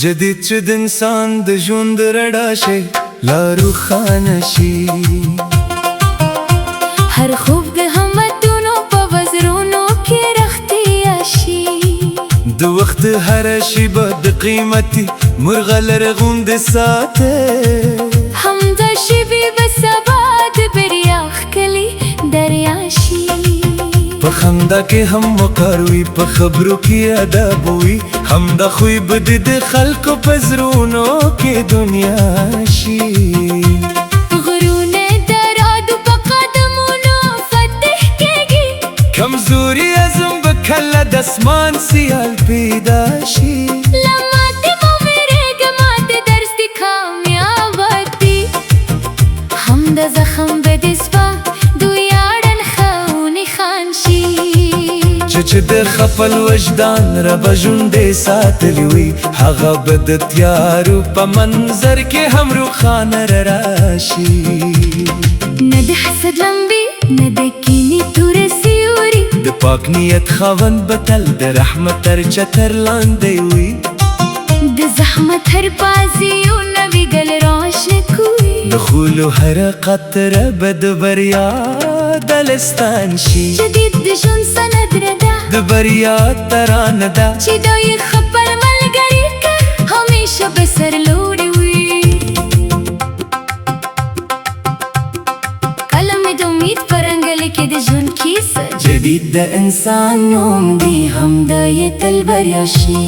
جدید شد انسان د ژوند رڼا شي لا روښانه شي. هر خوب د همتونو په وزرونو کې رښتیا شي. د وخت هره شیبه د قیمتي مرغه لرغوندې ساته. همدا شیبې به سبا د بریا ښکلي دریا شي. په خندا کې هم وقار وي، په خبرو کې ادب وي، همدا خوی به د خلکو په زړونو کې دنیا شي. غرونه د رادو په قدمونو فتح کېږي. کمزوري عزم به کله د اسمان سیال پیدا شي. له ماتې مه وېرېږه، ماتې درس د کامیابت دی. همدا زخم به د سپا د ویاړن ښه ونښان شي. چې د خپل وجدان ربه ژوندې ساتلی وي، هغه به د تیارو په منظر کې هم روښانه راشي. نه د حسد لمبې، نه د کینې تورې سیوري. د پاک نیت خاوند به تل د رحمت تر چتر لاندې وي. د زحمت هر بازي یو نوی ګل روشن کوي. د خولو هر قطره به د بریا دلستان شي. جدید د ژوند سند رده، د بریا ترانه ده چې دا یې خپل ملګري که همیشه به سرلوړي وي. قلم د امید په رنګله کې د ژوند کیسه. جدید د انسان نوم دی، همدا یې تل بریا شي.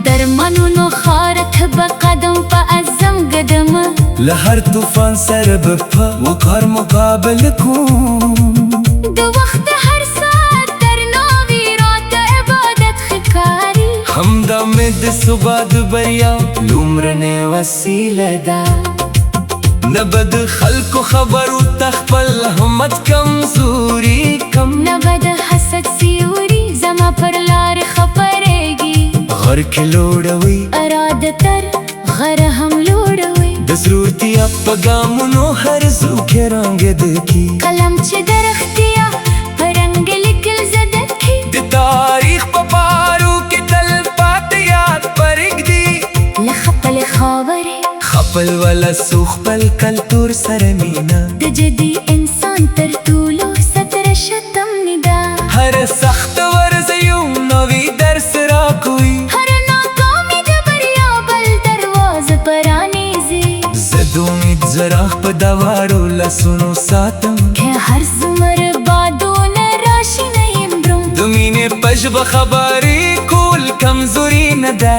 درمنونو خارت به قدم په عزم قدمه. له هر طوفان سره به په وقار مقابله کوم. د وخت هر ساعت درنه وي، راته عبادت ښکاري. همدا مې د صبح د بریا لومړنۍ وسیله ده. نه به د خلکو خبرو ته خپل همت کمزوري کم. نه به د حسد سیوري زما پر لار خپرېږي. غر کې لوړوي، اراده تر غره هم لوړوي. د ضرورتیا په ګامونو هر زو کې رنګېده کی. قلم چې د رښتیا په رنګ لیکل زده کی. د تاریخ په پارو کې تل پاتې یاد پرېږدي. له خپلې خاورې خپل ولس او خپل کلتور سره مینه. د جدي انسان تر ټولو ستره شتمني ده. هر سخت ورزه یو نوی درس راکوي. هر ناکامي د بریا بل دروازه پرانیزي. زه د امید څراغ په دوارو لاسونو ساتم. که هر څومره بادونه راشي نه یم دروم. د مینې په ژبه خبرې کول کمزوري نه ده.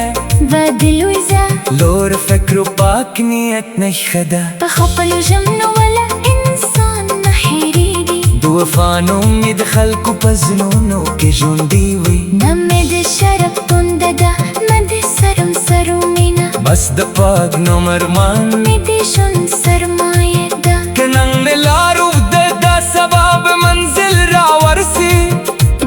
و د لوی ځه لور فکر و پاک نیت نښه ده. په خپلو ژمنو ولا انسان نه هېرېږي. د وفا نوم مې د خلکو په زړونو کې ژوندی وي. نه مې د شرف پونده ده، نه د سرم سرو مینه. بس د پاک نوم ارمان مې د ژوند سرمایه ده. که نن مې لار اوږده ده، سبا به منزل راورسي.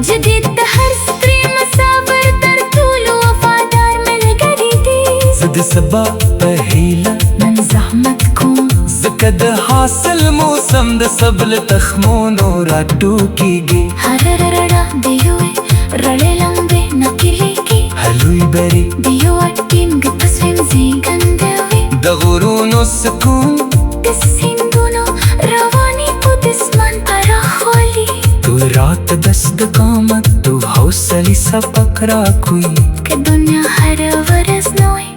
جدید د هر ستړي مسافر تر ټولو وفادار ملګری دی. زه د سبا په هیله نن زحمت کوم، ځکه د حاصل موسم د سبل تخمونو راټوکېږي. هره رڼا د یوې رڼې لمبې نه کېږي. هر لوی بری د یوه ټینګ تصمیم زېږنده وي. د غرونو سکون د سیندونو رواني په دسمان پراخوالي. تو رات دست قامت تو حوصلې سبق راکوي. که دنیا هره ورځ نوې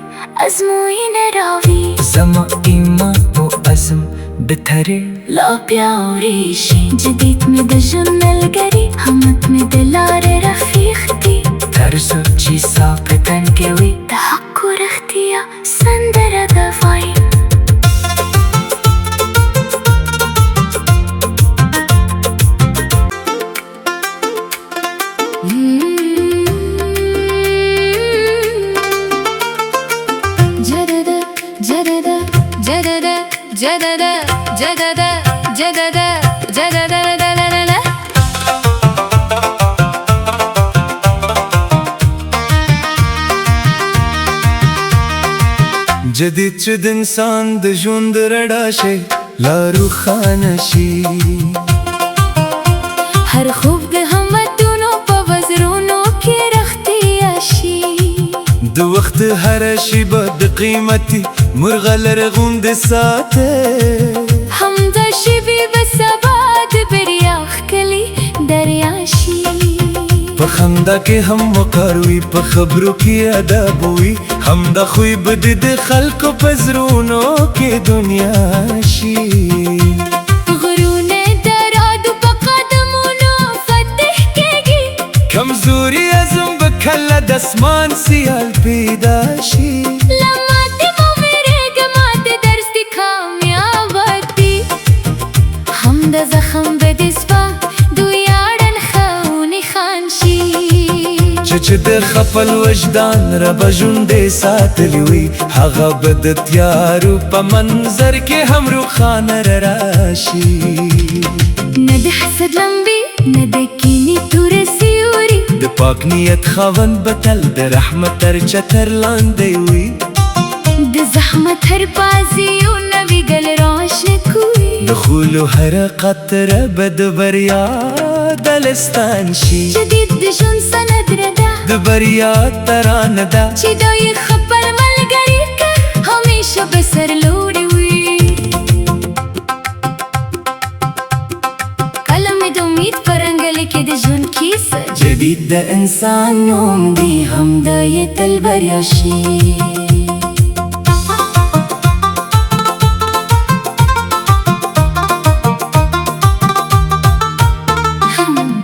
ازموینه راوي. زما ایمان و عزم بهتره لا پیاوړی شي. جدید مې د ژوند ملګري، همت مې د لارې رفیق دی. طرز چې ساه په تن کې وي، د حق و رښتیا سندره ده وایي. جدده جدده جدده جدده جدده جدده جدده. جدید شد انسان د ژوند رڼا شي لا روښانه شي. هر خوب د همتونو په وزرونو کې رښتیا شي. د وخت هره شیبه د قیمتي مرغه لرغوندې ساته. همدا شیبې به سبا د بریا ښکلي دریا شي. په خندا کې هم وقار وي، په خبرو کې ادب وي، همدا خوی به د خلکو په زړونو کې دنیا شي. غرونه د رادو په قدمونو فتح کېږي. کمزوري عزم به کله د اسمان سیال پیدا شي. له ماتې مه وېرېږه، ماته درس د کامیابۍ. همدا زخم به د سپه دوی اړن ښه ونښان شي. چې د خپل وجدان ربه ژوندې ساتلی وي، هغه به د تیارو په منظر کې هم روښانه راشي. نه د حسد لمبې، نه د کینې تورې سیوري. د پاک نیت خاوند به تل د رحمت تر چتر لاندې وي. د زحمت هر بازیو نوی گل روشن کوي. د خولو هر قطره به د بریا دلستان شي. جدید د ژوند سند رده، د بریا ترانه ده چې دوی خپل ملګري که همیشه به سرلوړي وي. قلم د امید په رنګله کې د ژوند کیسه. جدید د انسان نوم دی، همدا یې تل بریا شي.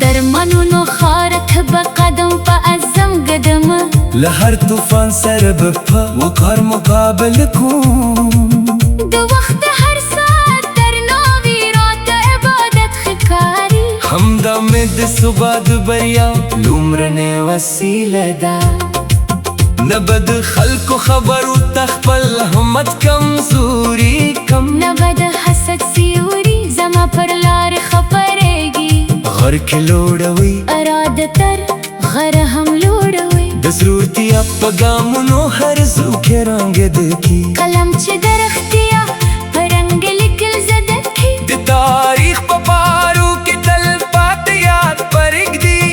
درمنونو خارت به قدم په عزم قدمه. له هر طوفان سره به په وقار مقابله کوم. د وخت هر ساعت درنه وي، راته عبادت ښکاري. همدا مې د صبح د بریا لومړنۍ وسیله ده. نه به د خلکو خبرو ته خپل همت کمزوري کم. نه به د حسد سیوري زما پر لار خپرېږي. غر کې لوړوي، اراده تر غره هم لوړوي. د ضرورتیا په ګامونو هر څوک کې رانګېده کی. قلم چې د رښتیا په رنګ لیکل زده کی. د تاریخ په پارو کې تل پاتې یاد پرېږدي.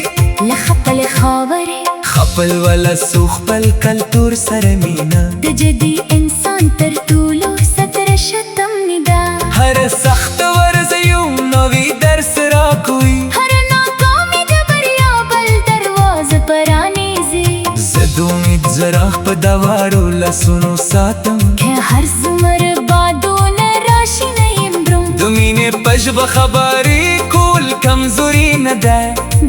له خپلې خاورې خپل ولس او خپل کلتور سره مینه. د جدي انسان تر ټولو ستره شتمني ده. هر سخت ورزیو نوی درس راکوي. هر ناکامي د بریا بل دروازه پرانیزي. زه د امید څراغ په دوارو لاسونو ساتم. که هر څومره بادونه راشي نه یم دروم. د مینې په ژبه خبرې کول کمزوري نه ده.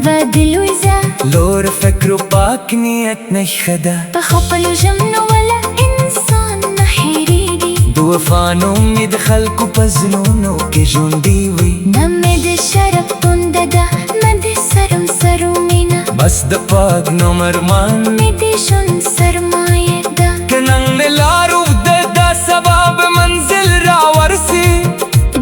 و د لوی ځه لور فکر و پاک نیت نښه ده. په خپلو ژمنو ولا انسان نه هېرېږي. د وفا نوم مې د خلکو په زړونو کې ژوندی وي. نه مې د شرف پونده ده، نه د سرو سرو مینه. بس د پاک نوم ارمان مې د ژوند سرمایه ده. که نن مې لار اوږده ده، سبا به منزل راورسي.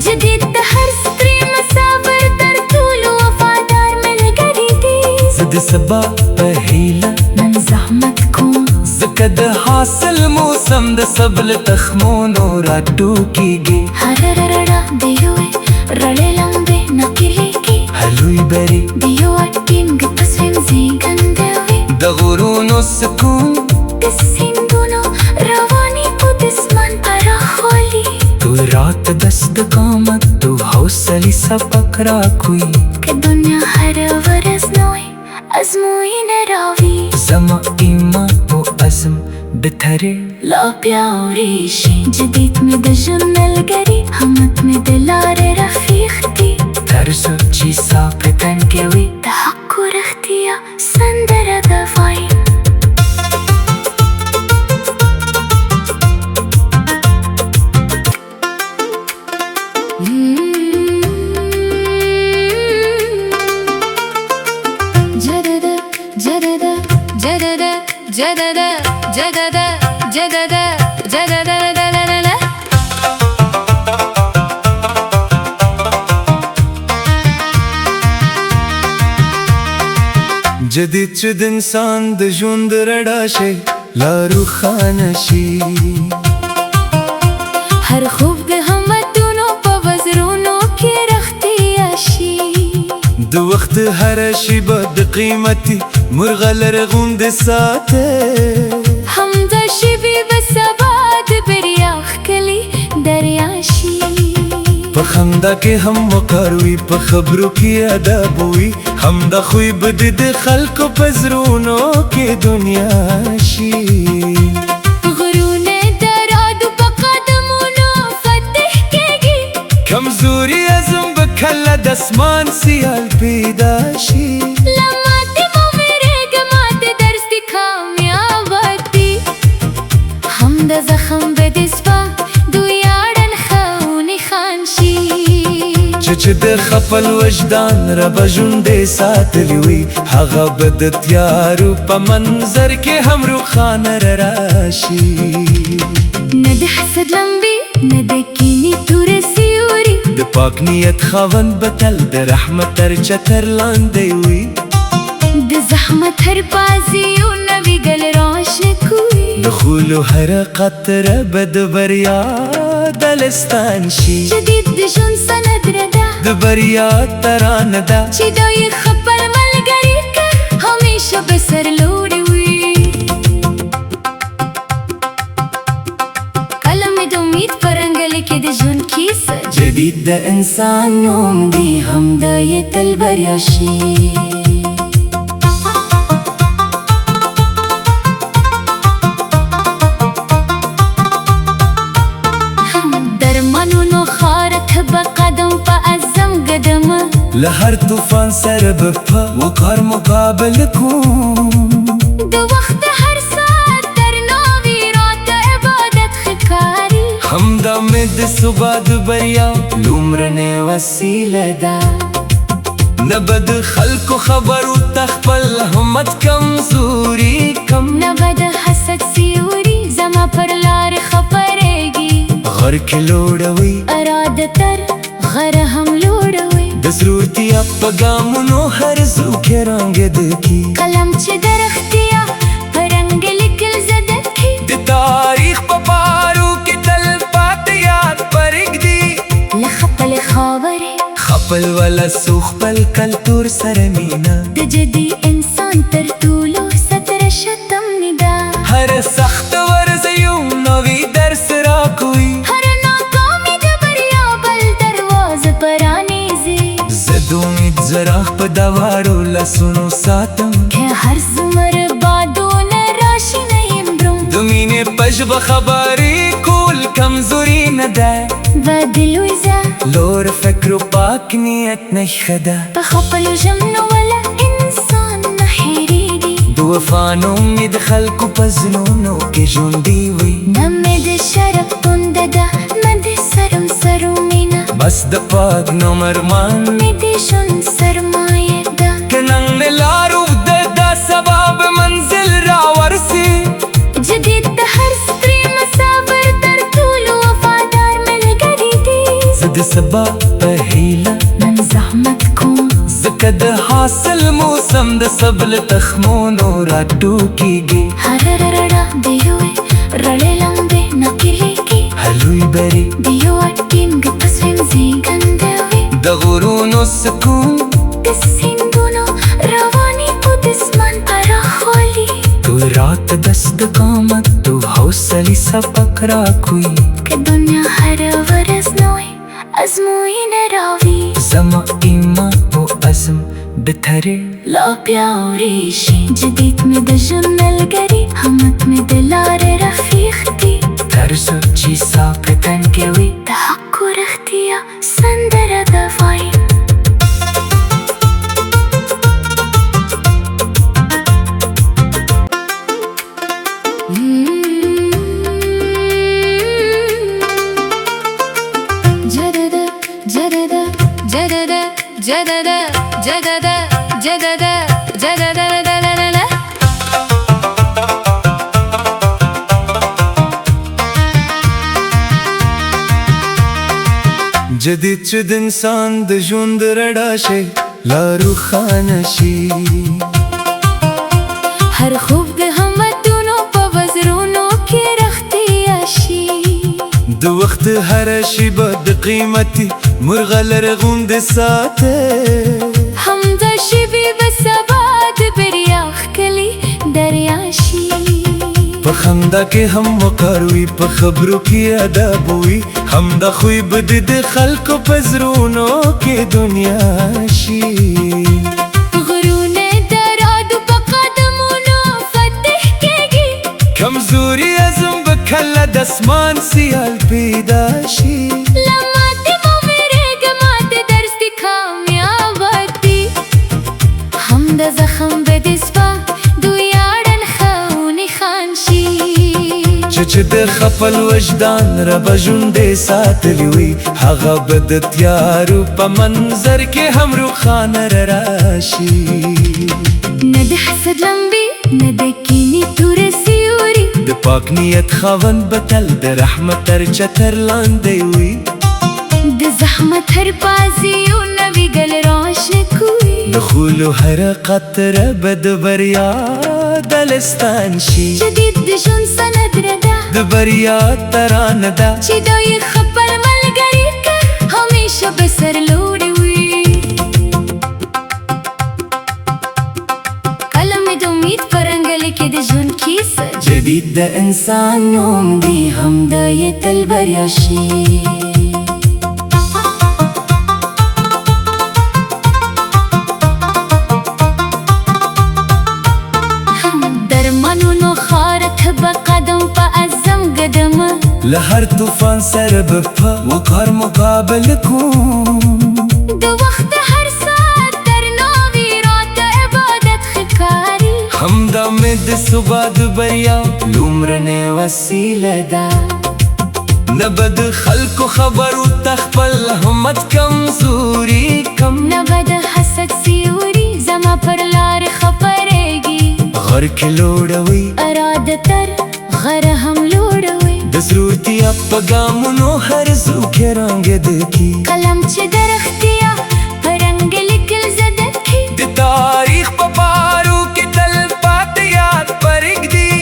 جدید د هر ستړي مسافر تر ټولو وفادار ملګری دی. زه د سبا په هیله نن زحمت کوم، ځکه د حاصل موسم د سبل تخمونو راټوکېږي. هره رړه د یوې رړې لمبې نقلېږي. هلوی بری د یو ټینګ تصمیم زېږنده وي. د غرونو سکون، د سیندونو رواني په دسمان پراخوالي. تو رات دست د قامت تو حوصلې سبق راکوي. که دنیا هره ورځ نوې ازموینه راوي. زما ایمان او عزم بهترې لا پیاوړی شي. جدید مې د ژوند ملګري، همت مې د لارې رفیق دی. طرز چې ساه په تن کې وي. د حق و رښتیا سندره ده وایم. جدده جدده جدده جدده جدده جدده جدده دلدله. جدید چې د انسان د ژوند رڼا شي، لا روښانه شي. هر خوب د همتونو په د وخت هر شیبه د قیمتي مرغه لرغون د ساته همدا شیبې به سبا د بریا ښکلي دریا شي په خندا کې هم وقار وي په خبرو کې ادب وي همدا خوی به د خلکو په زړونو کې دنیا شي غرونه د رادو په قدمونو فتح کېږي کمزوري عزم به کله د اسمان سیال پیدا شي له ماتې مه وېرېږه ماته درس د کامیابتي همدا زخم به د سپه دوی اړن ښه ونښان شي چې د خپل وجدان رب ژوندی ساتلی وي هغه به د تیارو په منظر کې هم روښانه راشي نه د حسد لمبې نه د کینې تورې سیوري د پاک نیت خاوند به تل د رحمت تر چتر لاندې وي د زحمت هر بازي یو نوي ګل روشن کوي د خولو هر قطره به د بریا دلستان شي جدید د ژوند سند رده د بریا ترانه ده چې دا یې خپل ملګري که همیشه به سرلوړي وي قلم د امید په رنګلې کې د ژوند کیسه جدید د انسان نوم دی همدا یې تل بریا شي درمنونو خارت به قدم په عزم قدمه له هر طوفان سره به په وقار مقابله کوم د وخت هر ساعت درنه وي راته عبادت ښکاري همدا مې د صبح د بریا لومړنۍ وسیله ده نه به د خلکو خبرو ته خپل همت کمزوري کم نه به د حسد سیوري زما پر لارې خپرېږي غر کې لوړوي اراده تر غره هم لوړوي د ضرورتیا په ګامونو هر زو کې رنګېده کی قلم چې د رښتیا په رنګ لیکل زده کی د تاریخ په پارو کې تل پاتې یاد پرېږدي له خپلې خاورې خپل ولا سو خپل کلتور سره مینه د جدي انسان تر ټولو ستره شتم ندا هر سخت ورزه یو نوی درس راکوي هر ناکامي د بریا بل دروازه پرانیزي زه د امید څراغ په دواړو لاسونو ساتم که هر څومره بادونه راشي نه یم دروم د مینې په ژبه خبرې کول کمزوري نه ده و د لوی ځه لور فکر و پاک نیت نښه ده په خپلو ژمنو ولا انسان نه هېرېږي د وفا نوم مې د خلکو په زړونو کې ژوندی وي نه مې د شرف پونده ده نه د سرم سرو مینه بس د پاک نوم ارمان مې د ژوند سرمایه ده که نن مې لار اوږده ده سبا به منزل راورسي جدید د هر ستري مسافر تر ټولو وفادار ملګری دی زه د سبا په هیله نن زحمت کوم ځکه د حاصل موسم د سبل تخمونو راټوکېږي هر رړه د یوې رړې لمبې نقلېږي هلوی بری د یو ټینګ تصمیم زېږنده وي د غرونو سکون د سیندونو رواني خو د اسمان پراخوالي تو رات دست قامت تو حوصلې سبق راکوي که دنیا هره ورځ نوې ازموینه راوي زما ایمان و عزم بهتره لا پیاوړی شي جدید مې د ژوند ملګري همت مې د لارې رفیق دی ترڅو چې ساه په تن کې وي د حق و رښتیا سندره ده وایم جددا جددا جددا جددا جددا جدید چې د انسان د ژوند رڼا شي لا روښانه شي هر خوب د همتونو په وزرونو کې رښتیا شي د وخت هر شیبه د قیمتي مرغه لرغون د ساته هم خندا کې هم وقار وي په خبرو کې ادب وي همدا خوی بد د خلکو په زړونو کې دنیا شي غرونه درادو په قدمونو فتح کېږي کمزوري عزم به کله د اسمان سیال پیدا شي لماتې مو ویرېږه ماته درس دي کامیابتي همدا زخم به دې سپه دوی اړن ښهونې خان شي چې د خپل وجدان رب ژوندې ساتلی وي هغه به د تیارو په منظر کې هم روښانه راشي نه د حسد لمبې نه د کینې تورې سیوري د پاک نیت خاوند به تل د رحمت تر چتر لاندې وي د زحمت هر بازیو نوي ګل روشن کوي د خولو هر قطره به د بریا دلستان شي جدید د ژوند سند رده د بریا ترانه ده چې دوی خپل ملګري که همیشه به سرلوړي وي قلم د امید په رنګلې کې د ژوند کیسه جدید د انسان نوم دی همدا یې تل بریا شي درمنونو خارت به قدم په عزم قدمه له هر طوفان سره به په وقار مقابله کوم د وخت هر ساعت درنه وي راته عبادت ښکاري همدا مې د صبح د بریا لومړنۍ وسیله ده نه به د خلکو خبرو ته خپل همت کمزوري کم نه به د حسد سیوري زما پر لارې خپرېږي غر کې لوړوي اراده تر غره هم لوړوي د ضرورتیا په ګامونو هر زو کې رنګېده کی قلم چې درختیا په رنګ لیکل زده کی د تاریخ په پارو کې تل پاتې یاد پرېږدي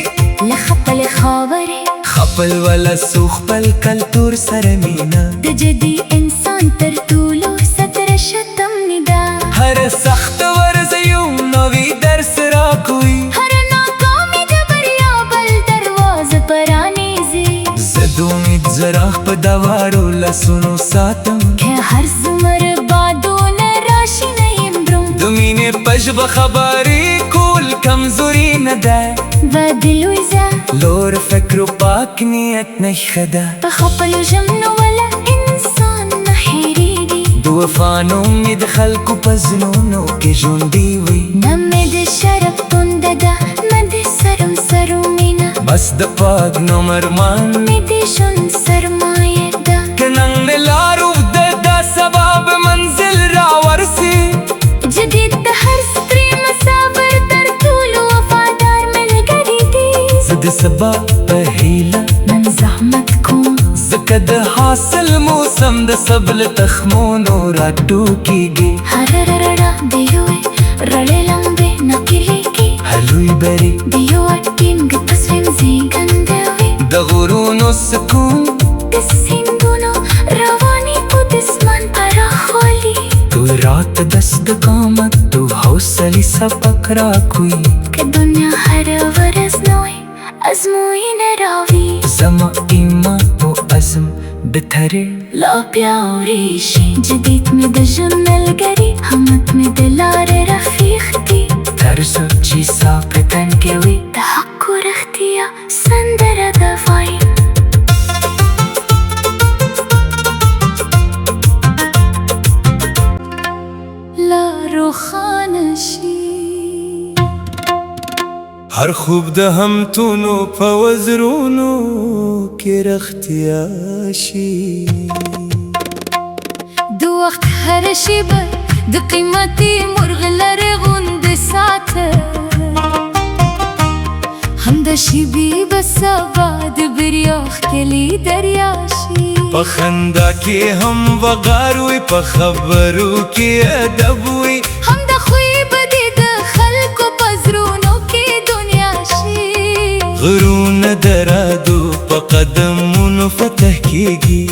له خپل خاورې خپل ولا سو خپل کلتور سره مینا د جدي انسان تر ټولو ستره شتم ندا هر سخت ورزه یو نوی درس راکوي هر ناکامي د بریا بل دروازه پرانیزي زه د امید څراغ په دواړو لاسونو ساتم که هر څومره بادونه راشي نه یم دروم د مینې په ژبه خبرې کول کمزوري نه ده د لوی ځه لور فکر و پاک نیت نښه ده په خپلو ژمنو ولا انسان نه هېرېږي د وفا نوم مې د خلکو په زړونو کې ژوندی وي نه مې د شرف تونده ده نه د سرو سرو مینه بس د پاک نوم ارمان مې د ژوند سرمایه ده که نن د لار اوږده دا سبا به منزل راورسي جدید د هر ستري مسافر تر ټولو وفادار ملګری دی زه د سبا په هیله نن زحمت کوم ځکه د حاصل موسم د سبل تخمونو راټوکېږي هر رړه د یوې رړې لمبې نکلېږي هلوی بری د یو ټینګ تصمیم زېږنده وي د غرونو سکون د سیندونو رواني په دسمان پراخوالي تو رات دست قامت تو حوصلې سبق راکوي که دنیا هر ورځ نوې ازموینه راوي زما ایمان و عزم بهتره لا پیاوړی شي جدید مې د ژوند ملګري همت مې د لارې رفیق دی طرزو چې سا په تن کې وي د حق و رښتیا سندره ده وایي لا روښانه شي هر خوب د همتونو په وزرونو کې رښتیا شي د وخت هر شیبه د قیمتي مرغلرې غوندې ساته همدا شیبې به سبا د بریا ښکلي دریا شي په خندا کې هم وقار وي په خبرو کې ادب وي همدا خوی به دې د خلکو په زړونو کې دنیا شي غرونه درادو په قدمونو فتح کېږي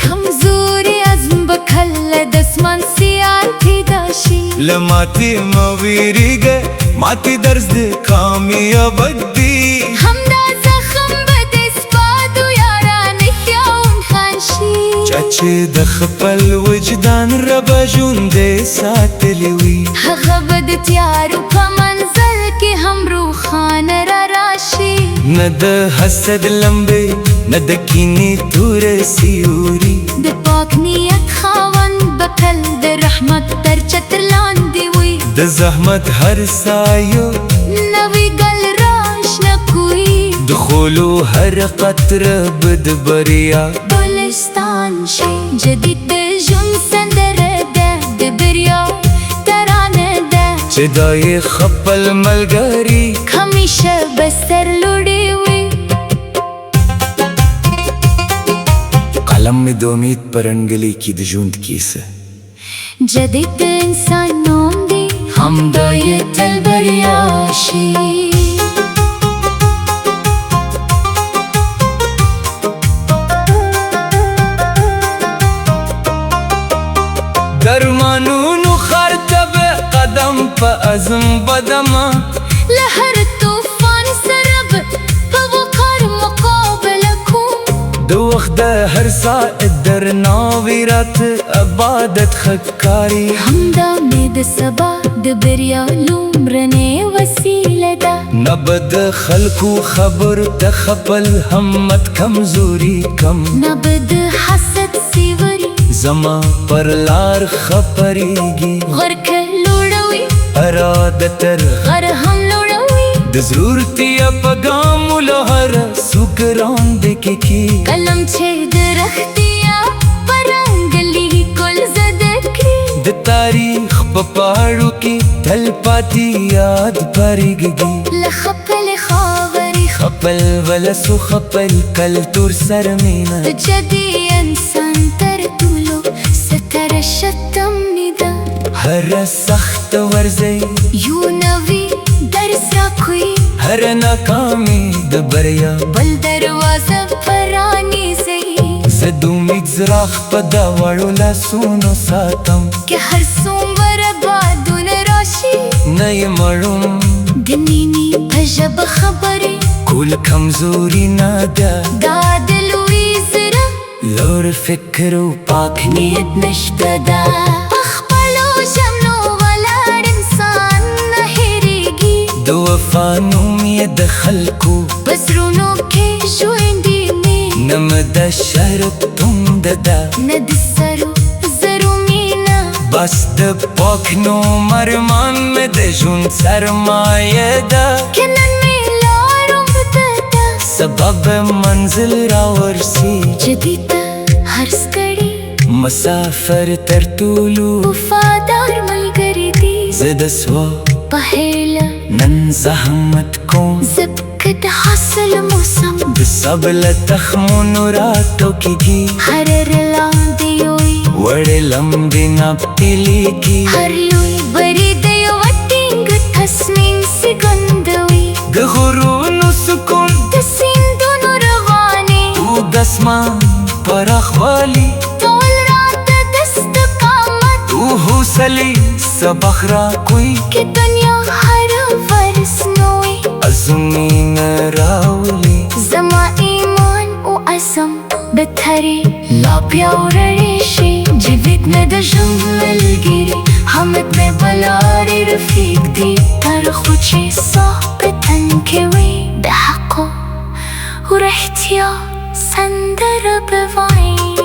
کمزوري عزم به کله د اسمان سیال پیدا شي له ماتې مه ویرېږه ماتې درس د کامیابت دی همدا زخم چې د خپل وجدان رب ژوندې ساتلی وي هغه به د تیارو په منزل کې هم روښانه راشي نه د حسد لمبې نه د کینې توره سیوري د پاک نیت خاوند به تل د رحمت تر چتر لاندې وي د زحمت هر سایو نوی گل راشنه کوي د خولو هر قطره به د بریا ګلستان شي جدید د ژوند سندره ده د بریا ترانه ده چې دا یې خپل ملګري همیشه به سرلوړي وي قلم مې د امید په رنګلی کې د ژوند کیسه جدید د انسان نوم دی همدا یې تل بریا شي درمانونو خرطب قدم په عزم بدما له هر طوفان سره به په وقار مقابله کوم د وخت د هر ساعت درناوی رات عبادت ښکاري همدا مې د سبا د بریا لومړنۍ وسیله ده نه به د خلکو خبر ته خپل همت کمزوري کم نه به د حسد سیوري زما پر لار خپریږي غر که لوړوي اراده تر غر هم لوړوي د ضرورتیا په ګامو له هر څوک راندې کې قلم چې د رښتیا په رنګ لیکل زده کړي د تاریخ په پاڼو کې تل پاتې یاد پرېږدي له خپل خاورې خپل ولسو خپل کلتور سره مینه د جدي انسان تر ټولو ستره شتمني ده هر سخت ورزی یو نوی درس راکوي هر ناکامي د بریا بل دروازه پرانیزي زه د امید څراغ په دا وړو لاسونو ساتم که هر څومره بادونه راشي نه یې مړوم د مینې په ژبه خبرې کول کمزوري نه ده دا د لوی زړه لوړ فکر او پاک نیت نشته ده په خپلو ژمنو ولاړ انسان نه هېرېږي د وفا نوم یې د خلکو په زړونو کې ژوندی مې نه مې د شرط تونده ده نه د سرو زرو مینه بس د پاک نوم ارمان مې د ژوند سرمایه ده که نن مې لار اوږده ده سبب منزل راورسي جدید هر ستړي مسافر تر ټولو وفادار ملګری دی زه د سوه په هیله نن زحمت کوم ځکه د حاصل موسم د سبل تخمونو راټوکېږي هر لاندې وي وړې لمبې ناپتېلېږي هر لوی بری د یوه ټینګ تصمیم زېږنده د غرونو سکون د سیندونو روانې اوږد اسمان پراخوالی ټول راته د استقامت تو حوصلې سبق راکوي که دنیا هر ورځ نوې عزمونه راولي زما ایمان او عزم بهترې لا پیاوړی شي جاوید مې د ژوند ملګري حامد مې بلارې رفیق دی تر خو چې ساه په تن کې وي د حقو ورښتیا سندره به وایي